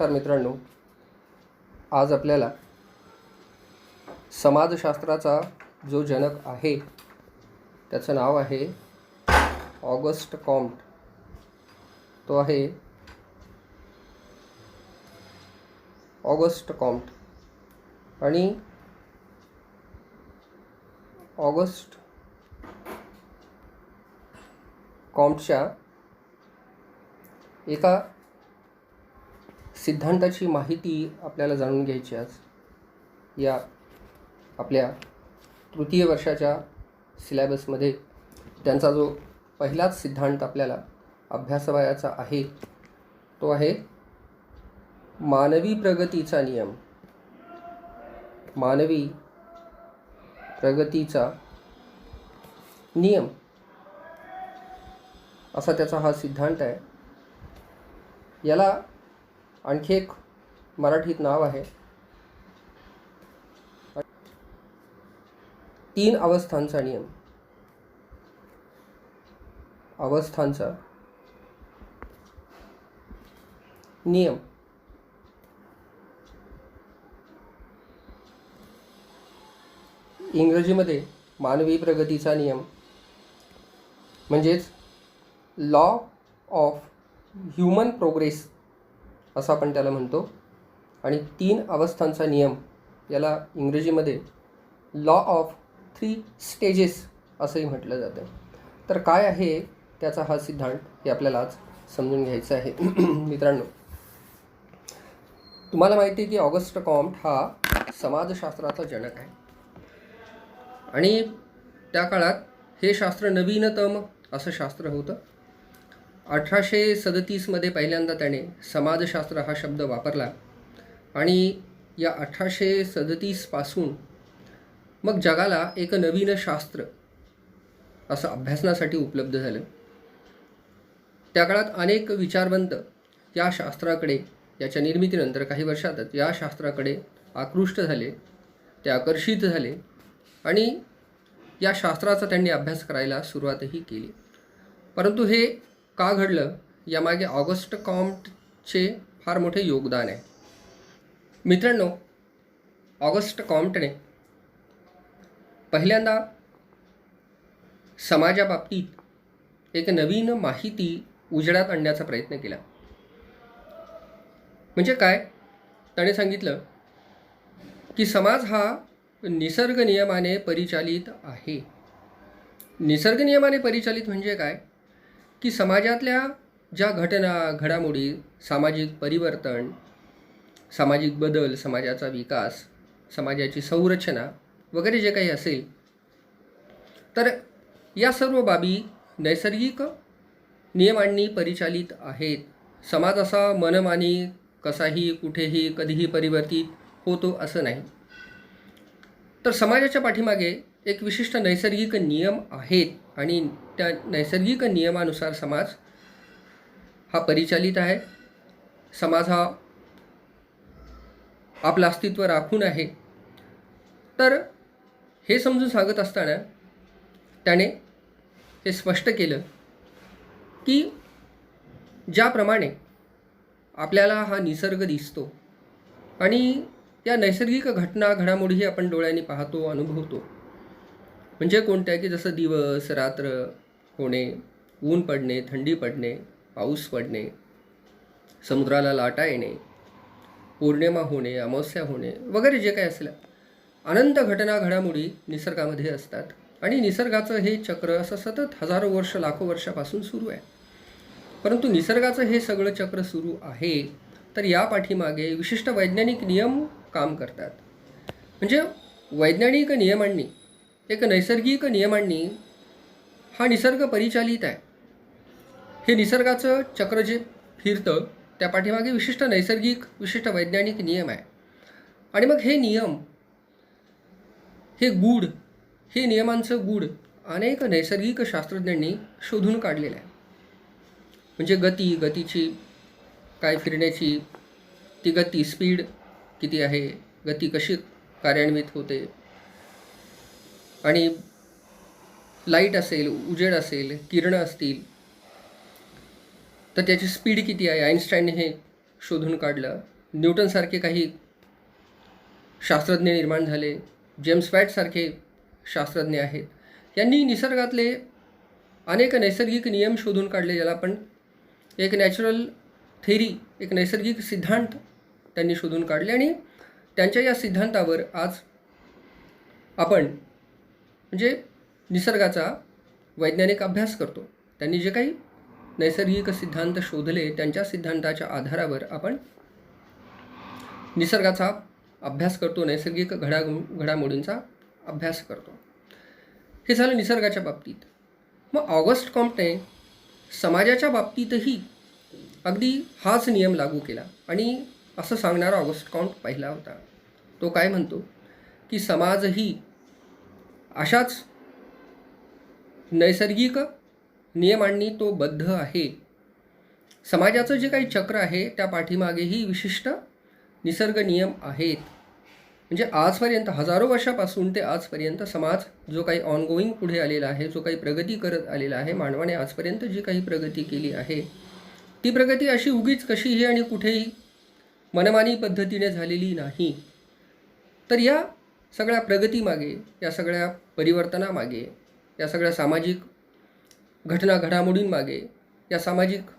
नमस्कार मित्रांनो. आज आपल्याला समाजशास्त्राचा जो जनक आहे त्याचं नाव आहे ऑगस्ट कॉम्ट. तो आहे ऑगस्ट कॉम्ट. आणि ऑगस्ट कॉम्टच्या एका सिद्धांताची माहिती आपल्याला जाणून घ्यायची आज या आपल्या तृतीय वर्षाच्या सिलॅबसमध्ये. त्यांचा जो पहिलाच सिद्धांत आपल्याला अभ्यासावयाचा आहे तो आहे मानवी प्रगतीचा नियम. मानवी प्रगतीचा नियम असा त्याचा हा सिद्धांत आहे. याला आणखी एक मराठीत नाव आहे 3 अवस्थांचा नियम. अवस्थांचा नियम. इंग्रजीमध्ये मानवी प्रगतीचा नियम म्हणजेच लॉ ऑफ ह्युमन प्रोग्रेस असं आपण त्याला म्हणतो. आणि 3 अवस्थांचा नियम याला इंग्रजीमध्ये लॉ ऑफ 3 स्टेजेस असंही म्हटलं जातं. तर काय आहे त्याचा हा सिद्धांत हे आपल्याला आज समजून घ्यायचं आहे. मित्रांनो, तुम्हाला माहिती आहे की ऑगस्ट कॉम्ट हा समाजशास्त्राचा जनक आहे. आणि त्या काळात हे शास्त्र नवीनतम असं शास्त्र होतं. 1837मध्ये पहिल्यांदा त्याने समाजशास्त्र हा शब्द वापरला. आणि या 1837 पासून मग जगाला एक नवीन शास्त्र असं अभ्यासनासाठी उपलब्ध झालं. त्या काळात अनेक विचारवंत या शास्त्राकडे, याच्या निर्मितीनंतर काही वर्षातच या शास्त्राकडे आकृष्ट झाले, ते आकर्षित झाले आणि या शास्त्राचा त्यांनी अभ्यास करायला सुरुवातही केली. परंतु हे का घडलं यामागे ऑगस्ट कॉम्टचे फार मोठे योगदान आहे. मित्रांनो, ऑगस्ट कॉम्टने पहिल्यांदा समाजाबाबतीत एक नवीन माहिती उजेडात आणण्याचा प्रयत्न केला. म्हणजे काय? त्याने सांगितलं की समाज हा निसर्ग नियमाने परिचालित आहे. निसर्ग नियमाने परिचालित म्हणजे काय? की समाजातल्या ज्या घटना, घडामोडी, सामाजिक परिवर्तन, सामाजिक बदल, समाजाचा विकास, समाजाची संरचना वगैरे जे काही असेल, तर या सर्व बाबी नैसर्गिक नियमांनी परिचालित आहेत. समाज असा मनमानी कसाही, कुठेही, कधीही परिवर्तित होतो असं नाही. तर समाजाच्या पाठीमागे एक विशिष्ट नैसर्गिक नियम आहेत आणि त्या नैसर्गिक नियमानुसार समाज हा परिचालित आहे. समाज हा आपलं अस्तित्व राखून आहे. तर हे समजून सांगत असताना त्याने हे स्पष्ट केलं की ज्याप्रमाणे आपल्याला हा निसर्ग दिसतो आणि या नैसर्गिक घटना, घडामोडीही आपण डोळ्यांनी पाहतो, अनुभवतो. म्हणजे कोणत्या? की जसं दिवस रात्र होणे, ऊन पडणे, थंडी पडणे, पाऊस पडणे, समुद्राला लाटा येणे, पौर्णिमा होणे, अमावस्या होणे वगैरे जे काही असेल, अनंत घटना, घडामोडी निसर्गामध्ये असतात. आणि निसर्गाचं हे चक्र असं सतत हजारो वर्ष, लाखो वर्षापासून सुरू आहे. परंतु निसर्गाचं हे सगळं चक्र सुरू आहे तर या पाठीमागे विशिष्ट वैज्ञानिक नियम काम करतात. म्हणजे वैज्ञानिक नियमांनी, एक नैसर्गिक नियमांनी हा निसर्ग परिचालित आहे. हे निसर्गाचं चक्र जे फिरतं त्या पाठीमागे विशिष्ट नैसर्गिक, विशिष्ट वैज्ञानिक नियम आहे. आणि मग हे नियम, हे गूढ, हे नियमांचं गूढ अनेक नैसर्गिक शास्त्रज्ञांनी शोधून काढलेलं आहे. म्हणजे गतीची काय, फिरण्याची ती गती, स्पीड किती आहे, गती कशी कार्यान्वित होते, आणि लाईट असेल, उजेड असेल, किरणं असतील तर त्याची स्पीड किती आहे, आईन्स्टाईनने हे शोधून काढलं, न्यूटनसारखे काही शास्त्रज्ञ निर्माण झाले, जेम्स वॅटसारखे शास्त्रज्ञ आहेत. यांनी निसर्गातले अनेक नैसर्गिक नियम शोधून काढले, ज्याला आपण एक नॅचरल थेरी, एक नैसर्गिक सिद्धांत त्यांनी शोधून काढले. आणि त्यांच्या या सिद्धांतावर आज आपण म्हणजे निसर्गाचा वैज्ञानिक अभ्यास करतो. त्यांनी जे काही नैसर्गिक सिद्धांत शोधले, त्यांच्या सिद्धांताच्या आधारावर आपण निसर्गाचा अभ्यास करतो, नैसर्गिक घडामोडींचा अभ्यास करतो. हे झालं निसर्गाच्या बाबतीत. मग ऑगस्ट कॉम्टने समाजाच्या बाबतीतही अगदी हाच नियम लागू केला. आणि असं सांगणारा ऑगस्ट कॉम्ट पहिला होता. तो काय म्हणतो की समाजही अशाच नैसर्गिक नियमांनी तो बद्ध आहे. समाजाचं जे काही चक्र आहे त्या पाठीमागेही विशिष्ट निसर्ग नियम आहेत. म्हणजे आजपर्यंत हजारो वर्षापासून ते आजपर्यंत समाज जो काही ऑनगोईंग पुढे आलेला आहे, जो काही प्रगती करत आलेला आहे, मानवाने आजपर्यंत जी काही प्रगती केली आहे, ती प्रगती अशी उगीच कशीही आणि कुठेही मनमानी पद्धतीने झालेली नाही. तर या सगळ्या प्रगतीमागे, या सगळ्या परिवर्तनामागे, या सगळ्या सामाजिक घडामोडींमागे, या सामाजिक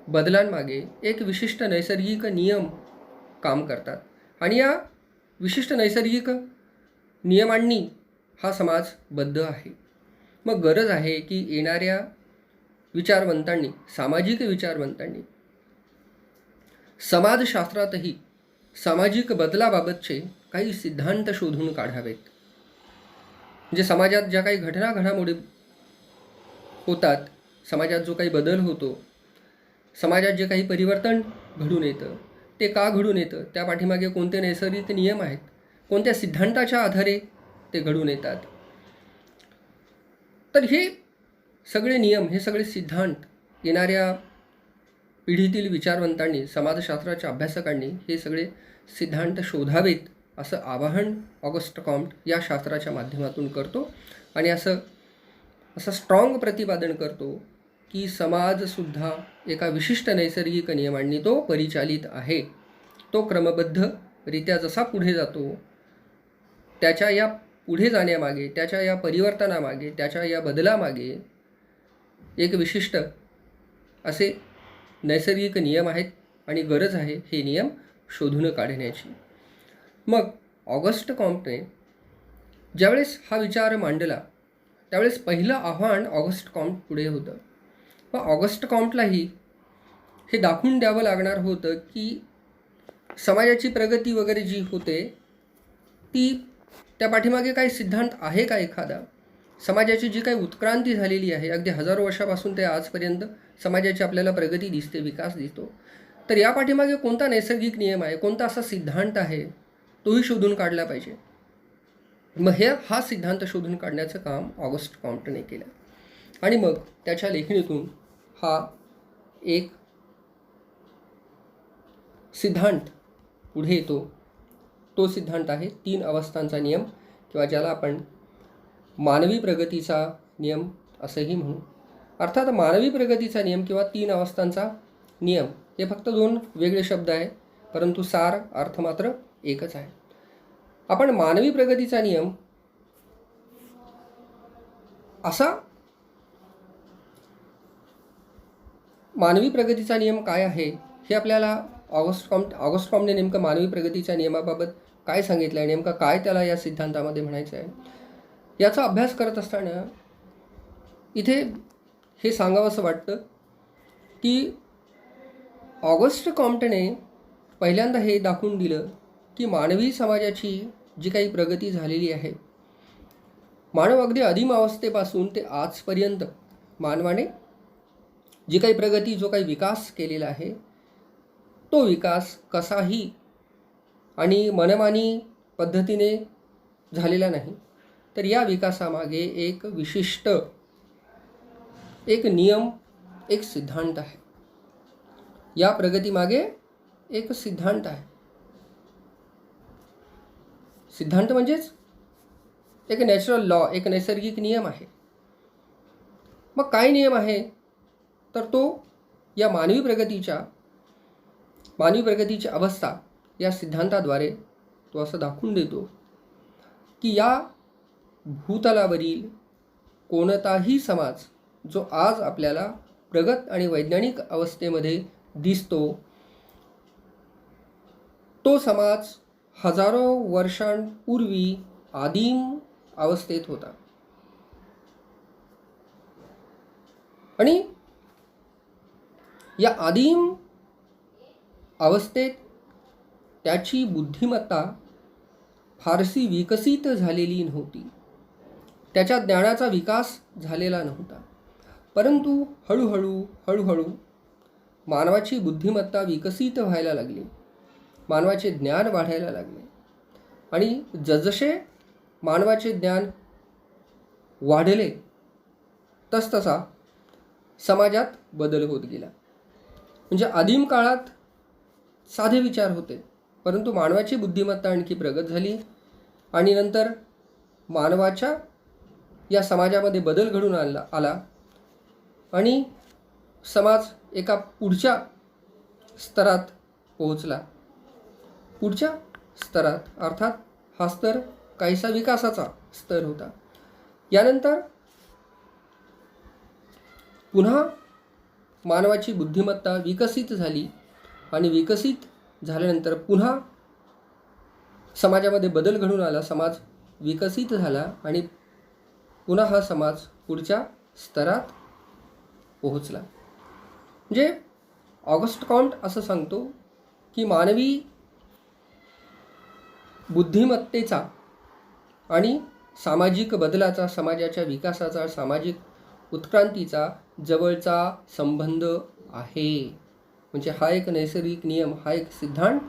बदलांमागे एक विशिष्ट नैसर्गिक नियम काम करतात. आणि या विशिष्ट नैसर्गिक नियमांनी हा समाज बद्ध आहे. मग गरज आहे की येणाऱ्या विचारवंतांनी, सामाजिक विचारवंतांनी समाजशास्त्रातही सामाजिक बदलाबाबतचे काही सिद्धांत शोधून काढावेत. म्हणजे समाजात ज्या काही घडामोडी होतात, समाजात जो काही बदल होतो, समाजात जे काही परिवर्तन घडून येतं, ते का घडून येतं, त्या पाठीमागे कोणते नैसर्गिक नियम आहेत, कोणत्या सिद्धांताच्या आधारे ते घडून येतात. तर हे सगळे नियम, हे सगळे सिद्धांत येणाऱ्या पिढीतील विचारवंतांनी, समाजशास्त्राच्या अभ्यासकांनी हे सगळे सिद्धांत शोधावेत, असं आवाहन ऑगस्ट कॉम्ट या शास्त्राच्या माध्यमातून करतो. आणि असं स्ट्रॉंग प्रतिपादन करतो की समाजसुद्धा एका विशिष्ट नैसर्गिक नियमांनी तो परिचालित आहे. तो क्रमबद्धरित्या जसा पुढे जातो, त्याच्या या पुढे जाण्यामागे, त्याच्या या परिवर्तनामागे, त्याच्या या बदलामागे एक विशिष्ट असे नैसर्गिक नियम आहेत आणि गरज आहे हे नियम शोधून काढण्याची. मग ऑगस्ट कॉम्टने ज्यावेळेस हा विचार मांडला, त्यावेळेस पहिलं आव्हान ऑगस्ट कॉम्ट पुढे होतं. मग ऑगस्ट कॉम्टलाही हे दाखवून द्यावं लागणार होतं की समाजाची प्रगती वगैरे जी होते ती, त्या पाठीमागे काही सिद्धांत आहे का एखादा. समाजाची जी काही उत्क्रांती झालेली आहे, अगदी हजारो वर्षापासून ते आजपर्यंत समाजाची आपल्याला प्रगती दिसते, विकास दिसतो, तर या पाठीमागे कोणता नैसर्गिक नियम आहे, कोणता असा सिद्धांत आहे, तोही शोधून काढला पाहिजे. मग हा सिद्धांत शोधून काढण्याचं काम ऑगस्ट कॉम्टने केलं. आणि मग त्याच्या लेखणीतून हा एक सिद्धांत पुढे येतो. तो सिद्धांत आहे 3 अवस्थांचा नियम, किंवा ज्याला आपण मानवी प्रगतीचा नियम असंही म्हणू. अर्थात मानवी प्रगतीचा नियम किंवा 3 अवस्थांचा नियम हे फक्त 2 वेगळे शब्द आहे, परंतु सार अर्थ मात्र एकच आहे. आपण मानवी प्रगतीचा नियम असा, मानवी प्रगतीचा नियम काय आहे हे आपल्याला ऑगस्ट कॉम्टने नेमकं मानवी प्रगतीच्या नियमाबाबत काय सांगितलं आहे, नेमकं काय त्याला या सिद्धांतामध्ये म्हणायचं आहे, याचा अभ्यास करत असताना इथे हे सांगावंसं वाटतं की ऑगस्ट कॉम्टने पहिल्यांदा हे दाखवून दिलं की मानवी समाजाची जी काही प्रगती झालेली आहे, मानव अगदी आदिम अवस्थेपासून ते आजपर्यंत मानवाने जी काही प्रगती, जो काही विकास केलेला आहे, तो विकास कसाही आणि मनमानी पद्धतीने झालेला नाही. तर या विकासामागे एक विशिष्ट एक नियम, एक सिद्धांत आहे. या प्रगतीमागे एक सिद्धांत आहे. सिद्धांत म्हणजेच एक नॅचरल लॉ, एक नैसर्गिक नियम आहे. मग काय नियम आहे, तर तो या मानवी प्रगतीच्या, मानवी प्रगतीची अवस्था या सिद्धांताद्वारे तो असं दाखवून देतो की या भूतलावरील कोणताही समाज जो आज आपल्याला प्रगत आणि वैज्ञानिक अवस्थेमध्ये दिसतो, तो समाज हजारो वर्षांपूर्वी आदिम अवस्थेत होता. आणि या आदिम अवस्थेत त्याची बुद्धिमत्ता फारशी विकसित झालेली नव्हती. त्याच्या ज्ञानाचा विकास झालेला नव्हता. परंतु हळूहळू मानवाची बुद्धिमत्ता विकसित व्हायला लागली. मानवाचे ज्ञान वाढायला लागले. आणि जसजसे मानवाचे ज्ञान वाढले तसतसा समाजात बदल होत गेला. म्हणजे आदिम काळात साधे विचार होते, परंतु मानवाची बुद्धिमत्ता आणखी प्रगत झाली. आणि नंतर मानवाच्या या समाजामध्ये बदल घडून आला आणि समाज एका पुढच्या स्तरात पोहोचला. पुढच्या स्तरात अर्थात हा स्तर काहीसा विकासाचा स्तर होता. यानंतर पुन्हा मानवाची बुद्धिमत्ता विकसित झाली आणि विकसित झाल्यानंतर पुन्हा समाजामध्ये बदल घडून आला. समाज विकसित झाला आणि पुन्हा हा समाज पुढच्या स्तरात पोहोचला. म्हणजे ऑगस्ट कॉम्ट असं सांगतो की मानवी बुद्धिमत्तेचा आणि सामाजिक बदलाचा, समाजाच्या विकासाचा, सामाजिक उत्क्रांतीचा जवळचा संबंध आहे. म्हणजे हा एक नैसर्गिक नियम, हा एक सिद्धांत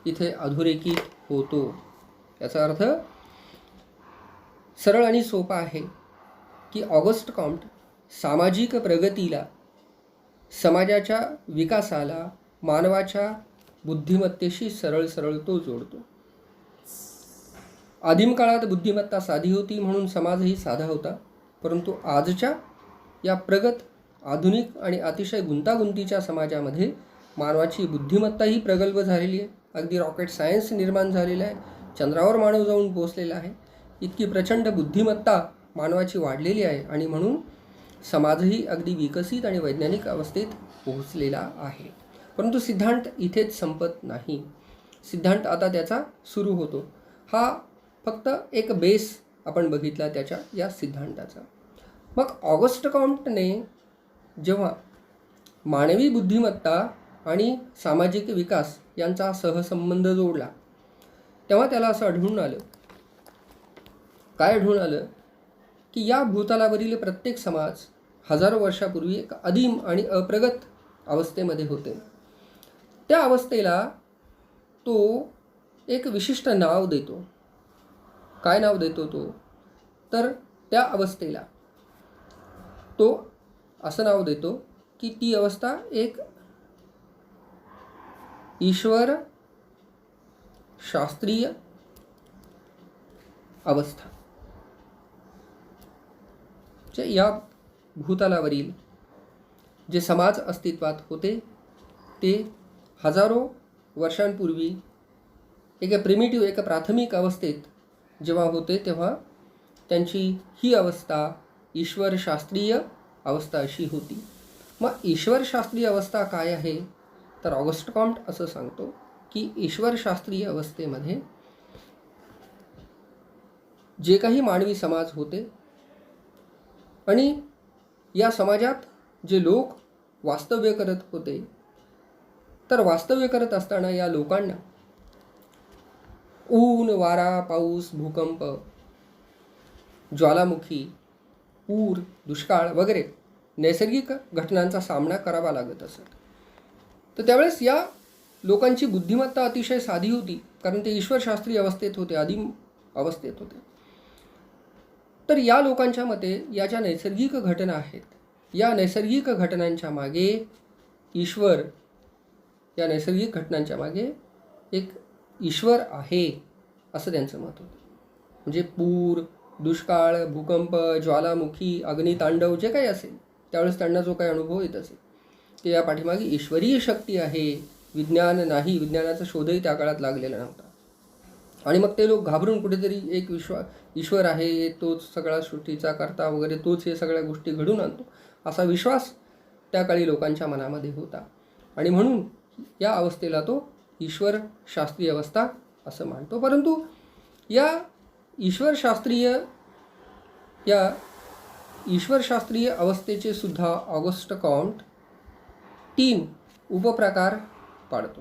इथे अधोरेखित होतो. याचा अर्थ सरळ आणि सोपा आहे की ऑगस्ट कॉम्ट सामाजिक प्रगतीला, समाजाच्या विकासाला, मानवाच्या बुद्धिमत्तेशी सरळ तो जोडतो. आदिम काळात बुद्धिमत्ता साधी होती म्हणून समाजही साधा होता. परंतु आजच्या या प्रगत, आधुनिक आणि अतिशय गुंतागुंतीच्या समाजामध्ये मानवाची बुद्धिमत्ताही प्रगल्भ झालेली आहे. अगदी रॉकेट सायन्स निर्माण झालेलं आहे. चंद्रावर मानव जाऊन पोहोचलेला आहे. इतकी प्रचंड बुद्धिमत्ता मानवाची वाढलेली आहे आणि म्हणून समाजही अगदी विकसित आणि वैज्ञानिक अवस्थेत पोहोचलेला आहे. परंतु सिद्धांत इथेच संपत नाही. सिद्धांत आता त्याचा सुरू होतो. हा फक्त एक बेस आपण बघितला त्याच्या या सिद्धांताचा. मग ऑगस्ट कॉम्टने जेव्हा मानवी बुद्धिमत्ता आणि सामाजिक विकास यांचा सहसंबंध जोडला तेव्हा त्याला असं आढळून आलं, काय आढळून आलं की या भूतलावरील प्रत्येक समाज हजारो वर्षापूर्वी एक आदिम आणि अप्रगत अवस्थेमध्ये होते. त्या अवस्थेला तो एक विशिष्ट नाव देतो. काय नाव देतो तो? तर त्या अवस्थेला तो असं नाव देतो की ती अवस्था एक ईश्वर शास्त्रीय अवस्था. जे या भूतलावरील जे समाज अस्तित्वात होते ते हजारो वर्षांपूर्वी एक प्रिमिटिव्ह, एक प्राथमिक अवस्थेत जेव्हा होते तेव्हा त्यांची ही अवस्था ईश्वरशास्त्रीय अवस्था अशी होती. मग ईश्वरशास्त्रीय अवस्था काय आहे? तर ऑगस्ट कॉम्ट असं सांगतो की ईश्वरशास्त्रीय अवस्थेमध्ये जे काही मानवी समाज होते आणि या समाजात जे लोक वास्तव्य करत होते, तर वास्तव्य करत असताना या लोकांना ऊन, वारा, पाऊस, भूकंप, ज्वालामुखी, पूर, दुष्काळ वगैरे नैसर्गिक घटनांचा सामना करावा लागत असत. तर त्यावेळेस या लोकांची बुद्धिमत्ता अतिशय साधी होती, कारण ते ईश्वरशास्त्रीय अवस्थेत होते, आदिम अवस्थेत होते. तर या लोकांच्या मते या ज्या नैसर्गिक घटना आहेत, या नैसर्गिक घटनांच्या मागे ईश्वर, या नैसर्गिक घटनांच्या मागे एक ईश्वर आहे असं त्यांचं मत होतं. म्हणजे पूर, दुष्काळ, भूकंप, ज्वालामुखी, अग्नितांडव जे काही असेल त्यावेळेस त्यांना जो काही अनुभव येत असेल ते या पाठीमागे ईश्वरीय शक्ती आहे विज्ञान नाही, विज्ञानाचा शोधही त्या काळात लागलेला नव्हता. आणि मग ते लोक घाबरून कुठेतरी एक ईश्वर आहे, तोच सगळा सृष्टीचा करता वगैरे, तोच हे सगळ्या गोष्टी घडून आणतो, असा विश्वास त्या काळी लोकांच्या मनामध्ये होता. आणि म्हणून या अवस्थेला तो ईश्वर शास्त्रीय अवस्था असं मानतो. परंतु या ईश्वरशास्त्रीय अवस्थेचे सुद्धा ऑगस्ट कॉम्ट 3 उपप्रकार पाडतो.